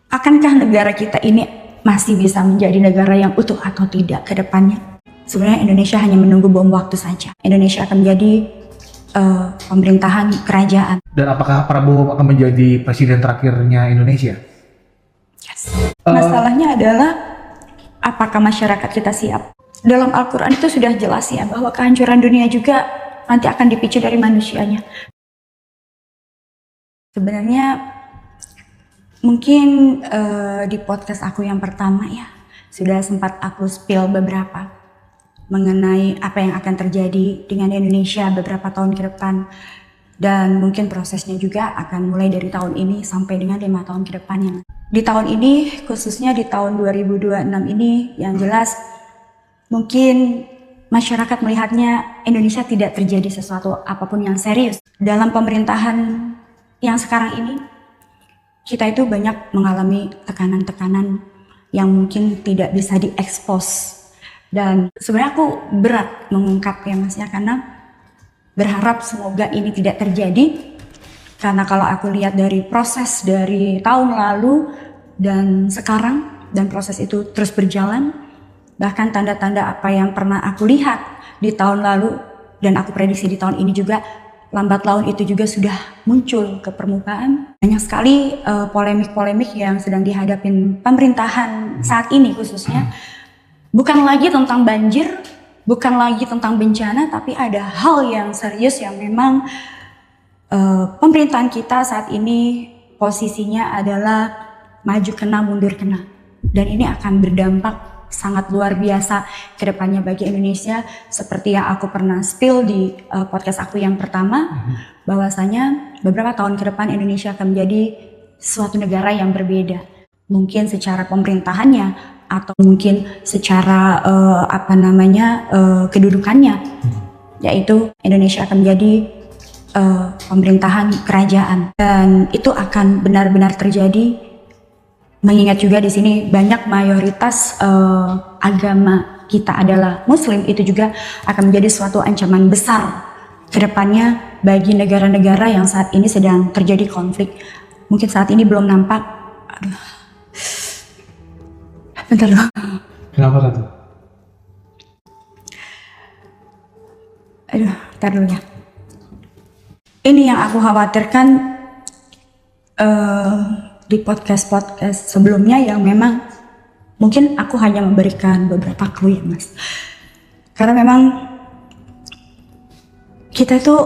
Akankah negara kita ini masih bisa menjadi negara yang utuh atau tidak ke depannya? Sebenarnya Indonesia hanya menunggu bom waktu saja. Indonesia akan menjadi pemerintahan kerajaan. Dan apakah Prabowo akan menjadi presiden terakhirnya Indonesia? Yes. Masalahnya adalah apakah masyarakat kita siap? Dalam Al-Quran itu sudah jelas ya bahwa kehancuran dunia juga nanti akan dipicu dari manusianya. Sebenarnya mungkin di podcast aku yang pertama ya sudah sempat aku spill beberapa mengenai apa yang akan terjadi dengan Indonesia beberapa tahun ke depan, dan mungkin prosesnya juga akan mulai dari tahun ini sampai dengan 5 tahun ke depannya. Di tahun ini, khususnya di tahun 2026 ini, yang jelas mungkin masyarakat melihatnya Indonesia tidak terjadi sesuatu apapun yang serius. Dalam pemerintahan yang sekarang ini, kita itu banyak mengalami tekanan-tekanan yang mungkin tidak bisa diekspos. Dan sebenarnya aku berat mengungkapnya Mas ya, karena berharap semoga ini tidak terjadi. Karena kalau aku lihat dari proses dari tahun lalu dan sekarang, dan proses itu terus berjalan, bahkan tanda-tanda apa yang pernah aku lihat di tahun lalu dan aku prediksi di tahun ini juga, lambat laun itu juga sudah muncul ke permukaan. Banyak sekali polemik-polemik yang sedang dihadapin pemerintahan saat ini khususnya. Bukan lagi tentang banjir, bukan lagi tentang bencana, tapi ada hal yang serius yang memang pemerintahan kita saat ini posisinya adalah maju kena, mundur kena. Dan ini akan berdampak sangat luar biasa ke depannya bagi Indonesia. Seperti yang aku pernah spill di podcast aku yang pertama, bahwasanya beberapa tahun ke depan Indonesia akan menjadi suatu negara yang berbeda. Mungkin secara pemerintahannya, atau mungkin secara kedudukannya, yaitu Indonesia akan menjadi pemerintahan kerajaan, dan itu akan benar-benar terjadi. Mengingat juga di sini banyak mayoritas agama kita adalah Muslim, itu juga akan menjadi suatu ancaman besar ke depannya bagi negara-negara yang saat ini sedang terjadi konflik. Mungkin saat ini belum nampak. Bentar dulu. Kenapa Ratu? Bentar dulu ya. Ini yang aku khawatirkan di podcast-podcast sebelumnya, yang memang mungkin aku hanya memberikan beberapa clue ya Mas. Karena memang kita itu,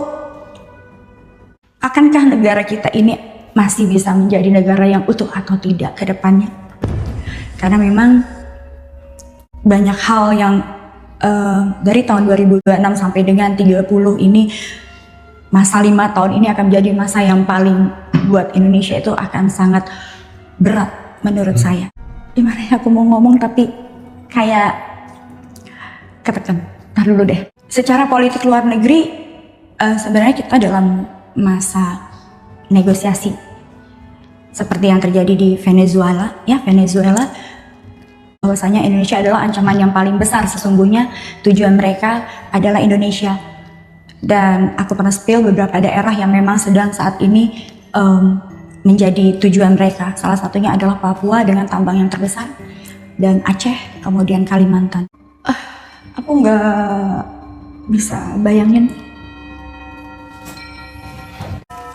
akankah negara kita ini masih bisa menjadi negara yang utuh atau tidak ke depannya? Karena memang banyak hal yang dari tahun 2026 sampai dengan 30 ini, masa 5 tahun ini akan menjadi masa yang paling buat Indonesia itu akan sangat berat menurut saya. Gimana ya aku mau ngomong tapi kayak ketekan. Ntar dulu deh. Secara politik luar negeri, sebenarnya kita dalam masa negosiasi. Seperti yang terjadi di Venezuela, bahwasanya Indonesia adalah ancaman yang paling besar. Sesungguhnya tujuan mereka adalah Indonesia. Dan aku pernah spill beberapa daerah yang memang sedang saat ini menjadi tujuan mereka. Salah satunya adalah Papua dengan tambang yang terbesar, dan Aceh, kemudian Kalimantan. Aku nggak bisa bayangin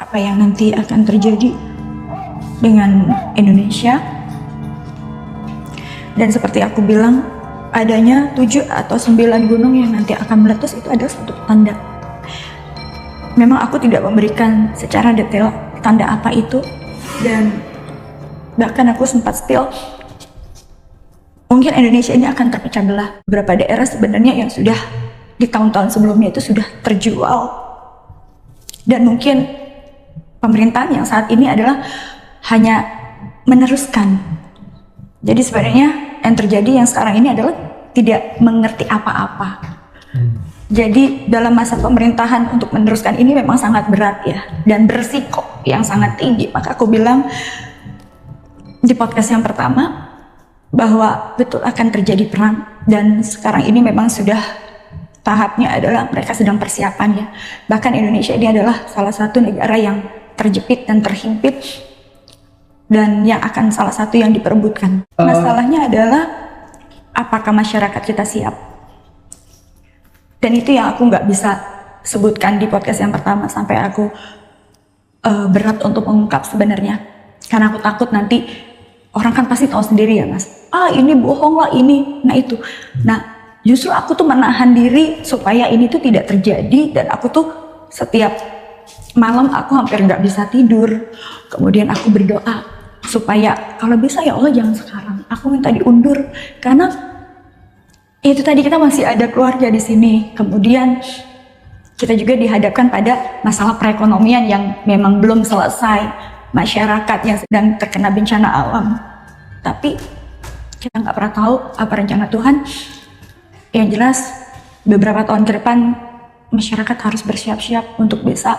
apa yang nanti akan terjadi dengan Indonesia. Dan seperti aku bilang, adanya 7 atau 9 gunung yang nanti akan meletus itu adalah suatu tanda. Memang aku tidak memberikan secara detail tanda apa itu, dan bahkan aku sempat spill mungkin Indonesia ini akan terpecah belah. Beberapa daerah sebenarnya yang sudah di tahun-tahun sebelumnya itu sudah terjual, dan mungkin pemerintahan yang saat ini adalah hanya meneruskan. Jadi sebenarnya yang terjadi yang sekarang ini adalah tidak mengerti apa-apa. Jadi dalam masa pemerintahan untuk meneruskan ini memang sangat berat ya, dan berisiko yang sangat tinggi. Maka aku bilang di podcast yang pertama bahwa betul akan terjadi perang, dan sekarang ini memang sudah tahapnya adalah mereka sedang persiapan ya. Bahkan Indonesia ini adalah salah satu negara yang terjepit dan terhimpit dan yang akan salah satu yang diperebutkan. Masalahnya adalah apakah masyarakat kita siap? Dan itu yang aku nggak bisa sebutkan di podcast yang pertama sampai aku berat untuk mengungkap sebenarnya. Karena aku takut nanti orang kan pasti tahu sendiri ya mas. Ini bohong lah ini. Nah itu. Nah justru aku tuh menahan diri supaya ini tuh tidak terjadi. Dan aku tuh setiap malam aku hampir nggak bisa tidur. Kemudian aku berdoa supaya kalau bisa ya Allah jangan sekarang. Aku minta diundur karena itu tadi kita masih ada keluarga di sini. Kemudian kita juga dihadapkan pada masalah perekonomian yang memang belum selesai. Masyarakat yang sedang terkena bencana alam. Tapi kita nggak pernah tahu apa rencana Tuhan. Yang jelas beberapa tahun ke depan masyarakat harus bersiap-siap untuk bisa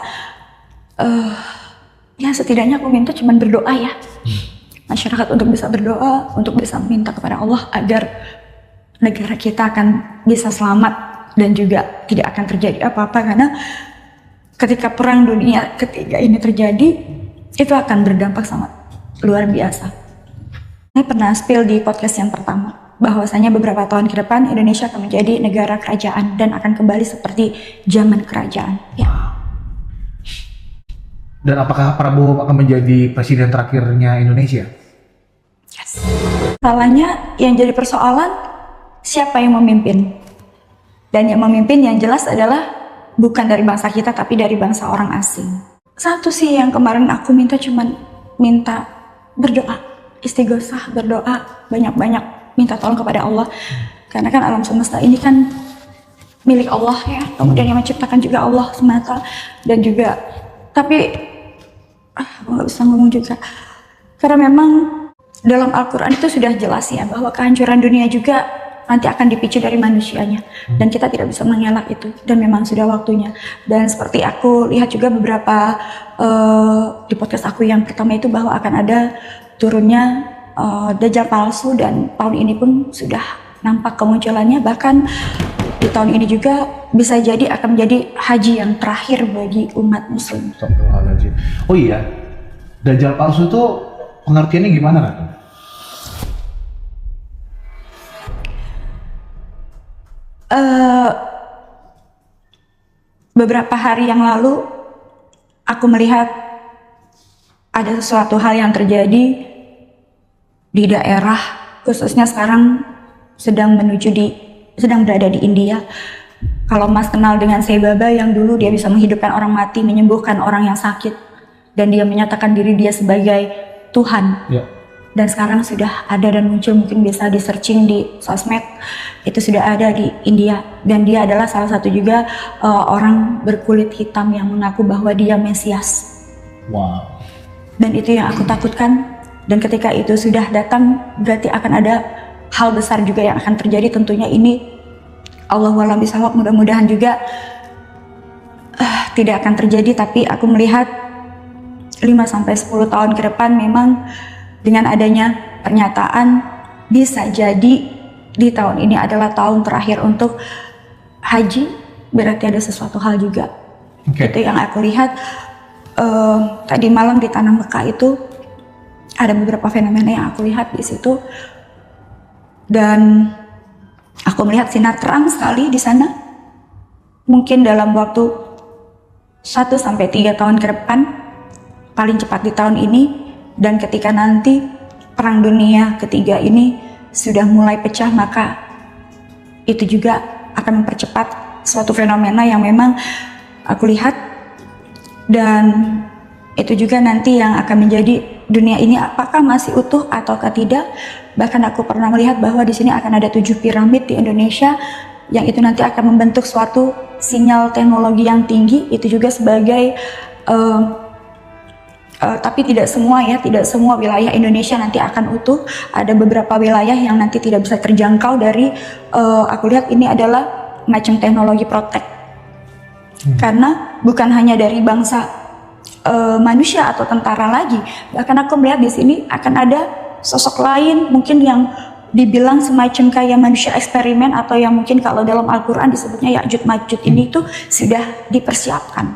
ya setidaknya aku minta cuma berdoa ya. Masyarakat untuk bisa berdoa, untuk bisa minta kepada Allah agar negara kita akan bisa selamat dan juga tidak akan terjadi apa-apa, karena ketika perang dunia ketiga ini terjadi itu akan berdampak sangat luar biasa. Saya pernah spill di podcast yang pertama bahwasanya beberapa tahun ke depan Indonesia akan menjadi negara kerajaan dan akan kembali seperti zaman kerajaan ya. Dan apakah Prabowo akan menjadi presiden terakhirnya Indonesia? Yes. Salahnya yang jadi persoalan siapa yang memimpin, dan yang memimpin yang jelas adalah bukan dari bangsa kita tapi dari bangsa orang asing. Satu sih yang kemarin aku minta berdoa, istighosah, berdoa banyak-banyak, minta tolong kepada Allah, karena kan alam semesta ini kan milik Allah ya, kemudian yang menciptakan juga Allah semata. Dan juga tapi aku nggak bisa ngomong juga karena memang dalam Al-Quran itu sudah jelas ya bahwa kehancuran dunia juga nanti akan dipicu dari manusianya, dan kita tidak bisa mengelak itu, dan memang sudah waktunya. Dan seperti aku lihat juga beberapa di podcast aku yang pertama itu bahwa akan ada turunnya Dajjal palsu, dan tahun ini pun sudah nampak kemunculannya. Bahkan di tahun ini juga bisa jadi akan menjadi haji yang terakhir bagi umat muslim. Oh iya, Dajjal palsu itu pengertiannya gimana kan? Beberapa hari yang lalu aku melihat ada sesuatu hal yang terjadi di daerah, khususnya sekarang sedang berada di India. Kalau Mas kenal dengan Sai Baba yang dulu dia bisa menghidupkan orang mati, menyembuhkan orang yang sakit, dan dia menyatakan diri dia sebagai Tuhan. Ya. Dan sekarang sudah ada dan muncul, mungkin bisa di searching di sosmed, itu sudah ada di India. Dan dia adalah salah satu juga orang berkulit hitam yang mengaku bahwa dia Mesias. Wow. Dan itu yang aku takutkan. Dan ketika itu sudah datang, berarti akan ada hal besar juga yang akan terjadi. Tentunya ini Allahualam bisawab, mudah-mudahan juga tidak akan terjadi. Tapi aku melihat 5-10 tahun ke depan memang dengan adanya pernyataan bisa jadi di tahun ini adalah tahun terakhir untuk haji, berarti ada sesuatu hal juga. Itu yang aku lihat. Tadi malam di Tanah Mekah itu ada beberapa fenomena yang aku lihat di situ, dan aku melihat sinar terang sekali di sana. Mungkin dalam waktu 1-3 tahun ke depan, paling cepat di tahun ini. Dan ketika nanti perang dunia ketiga ini sudah mulai pecah, maka itu juga akan mempercepat suatu fenomena yang memang aku lihat. Dan itu juga nanti yang akan menjadi dunia ini apakah masih utuh ataukah tidak. Bahkan aku pernah melihat bahwa di sini akan ada 7 piramid di Indonesia, yang itu nanti akan membentuk suatu sinyal teknologi yang tinggi. Itu juga sebagai tapi tidak semua ya, tidak semua wilayah Indonesia nanti akan utuh. Ada beberapa wilayah yang nanti tidak bisa terjangkau dari aku lihat ini adalah macam teknologi protek. Karena bukan hanya dari bangsa manusia atau tentara lagi, bahkan aku melihat di sini akan ada sosok lain mungkin yang dibilang semacam kayak manusia eksperimen, atau yang mungkin kalau dalam Al-Quran disebutnya Ya'juj Ma'juj ini tuh sudah dipersiapkan.